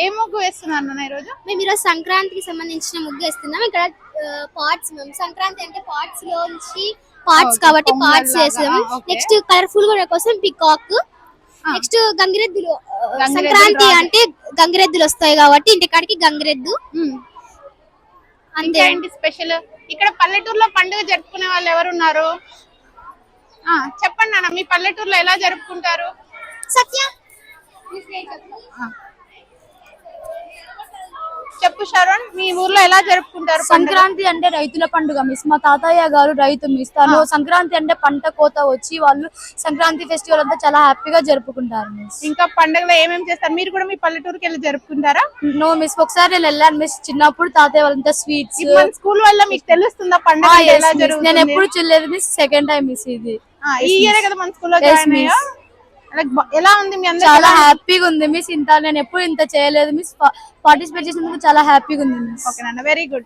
ఏ ముగ్గు వేస్తున్నారు నాన్న ఈరోజు? మేము ఈరోజు సంక్రాంతికి సంబంధించిన ముగ్గు వేస్తున్నాం. ఇక్కడ పార్ట్స్ మేము సంక్రాంతి అంటే పార్ట్స్ లోంచి పార్ట్స్ కాబట్టి పార్ట్స్ వేసాం. నెక్స్ట్ కలర్ఫుల్ గా కోసం పికాక్, నెక్స్ట్ గంగిరెద్దులు. సంక్రాంతి అంటే గంగిరెద్దులు వస్తాయి కాబట్టి ఇంటికాడికి గంగిరెద్దు. అంతే. ఏంటి స్పెషల్ ఇక్కడ పల్లెటూరులో పండుగ జరుపుకునే వాళ్ళు ఎవరున్నారు? చెప్పండి నాన్న, మీ పల్లెటూరులో ఎలా జరుపుకుంటారు? సత్య చెప్పు శరణ్, మీ ఊర్లో ఎలా జరుపుకుంటారు? సంక్రాంతి అంటే రైతుల పండుగ మిస్. మా తాతయ్య గారు రైతు మిస్. తను సంక్రాంతి అంటే పంట కోత వచ్చి వాళ్ళు సంక్రాంతి ఫెస్టివల్ అంతా చాలా హ్యాపీగా జరుపుకుంటారు మిస్. ఇంకా పండుగలో ఏమేమి చేస్తారు? మీరు కూడా మీ పల్లెటూరుకి వెళ్ళి జరుపుకుంటారా? నో మిస్, ఒకసారి నేను వెళ్ళాను మిస్. చిన్నప్పుడు తాతయ్య వాళ్ళంతా స్వీట్స్. స్కూల్ వల్ల మీకు తెలుస్తుందా పండుగ ఎలా జరుగుతుంది? నేను ఎప్పుడు చూడలేదు మిస్, సెకండ్ టైం మిస్ ఇది. ఈ ఇయర్ కదా మన స్కూల్లో జాయిన్ అయ్యా. ఎలా ఉంది మీ అందరూ? చాలా హ్యాపీగా ఉంది మిస్. ఇంత నేను ఎప్పుడు ఇంత చేయలేదు మిస్. పార్టిసిపేట్ చేసినందుకు చాలా హ్యాపీగా ఉంది మిస్. ఓకే నాన్న, వెరీ గుడ్.